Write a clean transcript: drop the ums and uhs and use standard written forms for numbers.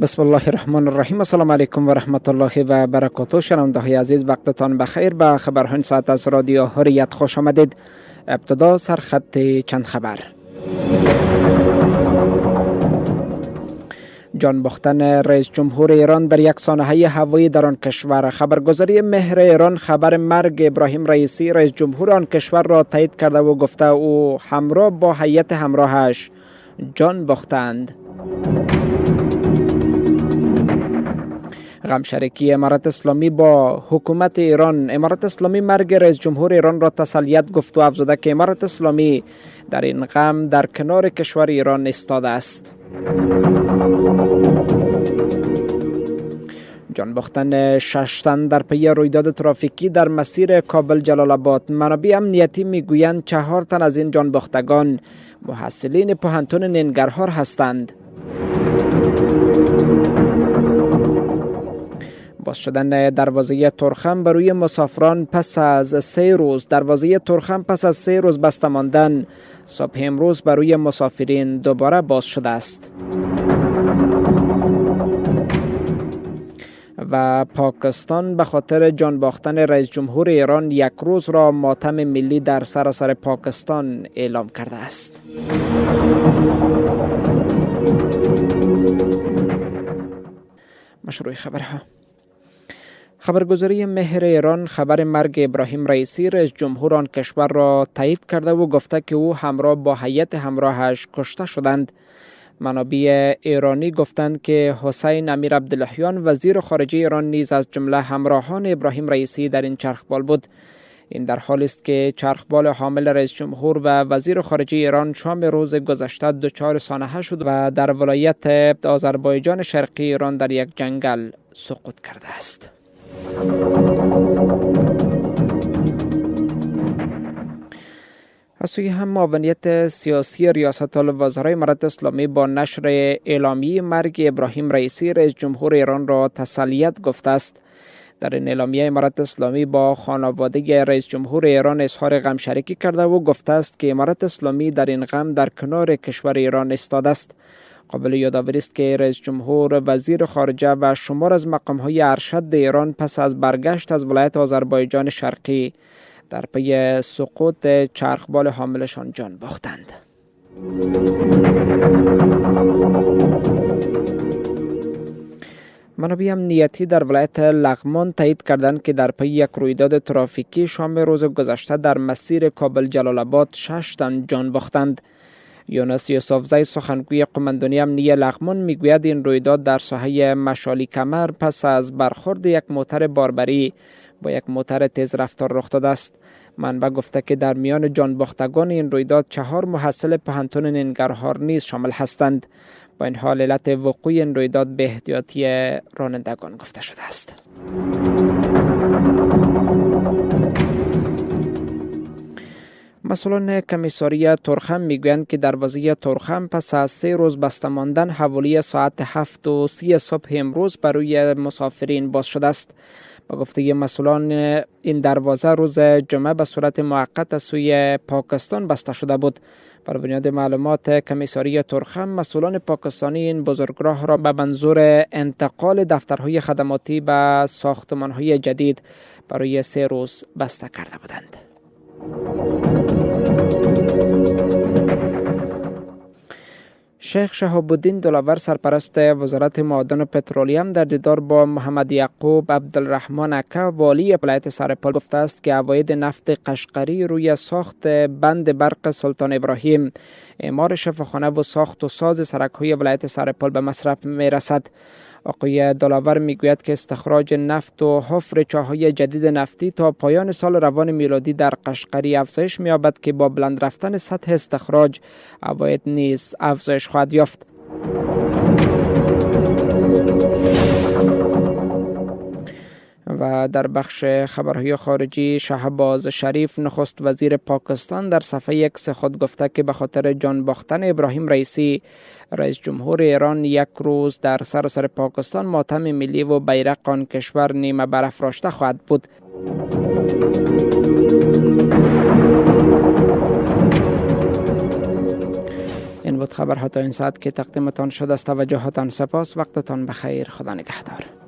بسم الله الرحمن الرحیم. السلام علیکم و رحمت الله و برکاته. شنونده های عزیز، وقتتان بخیر. به خبرهای ساعت از رادیو حریت خوش آمدید. ابتدا سرخط چند خبر. جان باختن رئیس جمهور ایران در یک سانحه هوایی در آن کشور. خبرگزاری مهر ایران خبر مرگ ابراهیم رئیسی رئیس جمهور آن کشور را تایید کرده و گفته او همراه با هیئت همراهش جان باختند. غم شریکی امارت اسلامی با حکومت ایران. امارت اسلامی مرگ رئیس جمهور ایران را تسلیت گفت و افزوده که امارت اسلامی در این غم در کنار کشور ایران ایستاده است. جان باختن 6 تن در پی رویداد ترافیکی در مسیر کابل جلال آباد. منابع امنیتی میگویند 4 تن از این جان باختگان محصلین پوهنتون ننگرهار هستند. باز شدن دروازه ترخم بر روی مسافران پس از 3 روز. دروازه ترخم پس از 3 روز بسته ماندن صبح امروز بر روی مسافرین دوباره باز شده است. و پاکستان به خاطر جان باختن رئیس جمهور ایران 1 روز را ماتم ملی در سراسر پاکستان اعلام کرده است. مشروع خبرها. خبرگزاری مهر ایران خبر مرگ ابراهیم رئیسی رئیس جمهور آن کشور را تایید کرده و گفته که او همراه با هیئت همراهش کشته شدند. منابع ایرانی گفتند که حسین امیر عبداللهیان وزیر خارجه ایران نیز از جمله همراهان ابراهیم رئیسی در این چرخبال بود. این در حالی است که چرخبال حامل رئیس جمهور و وزیر خارجه ایران شام روز گذشته دچار سانحه شد و در ولایت آذربایجان شرقی ایران در یک جنگل سقوط کرده است. از سوی هم معاونیت سیاسی ریاست الوزرای امارت اسلامی با نشر اعلامیه مرگ ابراهیم رئیسی رئیس جمهور ایران را تسلیت گفته است. در این اعلامیه امارت اسلامی با خانواده رئیس جمهور ایران اظهار غم شریکی کرده و گفته است که امارت اسلامی در این غم در کنار کشور ایران ایستاده است. قابل یادآوری است که رئیس جمهور، وزیر خارجه و شمار از مقام‌های ارشد ایران پس از برگشت از ولایت آذربایجان شرقی در پی سقوط چرخبال حاملشان جان باختند. منابع امنیتی در ولایت لغمان تایید کردند که در پی یک رویداد ترافیکی شام روز گذشته در مسیر کابل جلال آباد 6 تن جان باختند. یونس یوسفزی سخنگوی قماندانی امنیتی لغمان میگوید این رویداد در ساحه مشالی کمر پس از برخورد یک موتر باربری با یک موتر تیز رفتار رخ داده است. منبع گفته که در میان جان باختگان این رویداد 4 محصل پوهنتون ننگرهار نیز شامل هستند. با این حال علت وقوع این رویداد به احتیاطی رانندگان گفته شده است. مسئولان کمیساری ترخم میگویند که دروازه ترخم پس از 3 روز بسته ماندن حوالی ساعت 7:30 صبح امروز برای مسافرین باز شده است. با گفته مسئولان این دروازه روز جمعه به صورت موقت از سوی پاکستان بسته شده بود. بر بنیاد معلومات کمیساری ترخم، مسئولان پاکستانی این بزرگراه را به منظور انتقال دفترهای خدماتی به ساختمانهای جدید برای 3 روز بسته کرده بودند. شیخ شهاب الدین دلاور سرپرست وزارت معادن و پترولیم در دیدار با محمد یعقوب عبدالرحمن عکا والی ولایت سرپل گفته است که عواید نفت قشقری روی ساخت بند برق سلطان ابراهیم، اعمار شفاخانه و ساخت و ساز سرک‌های ولایت سرپل به مصرف می‌رسد. آقای دلاور میگوید که استخراج نفت و حفر چاه‌های جدید نفتی تا پایان سال روان میلادی در قشقری افزایش می‌یابد که با بلند رفتن سطح استخراج عواید نیز افزایش خواهد یافت. و در بخش خبرهای خارجی، شهباز شریف نخست وزیر پاکستان در صفحه X خود گفته که به خاطر جان باختن ابراهیم رئیسی رئیس جمهور ایران 1 روز در سراسر پاکستان ماتم ملی و بیرق آن کشور نیمه برافراشته خواهد بود. این بود بود خبرها تا این ساعت که تقدیمتان شده است. توجهتان سپاس. وقتتان بخیر. خدا نگهدار.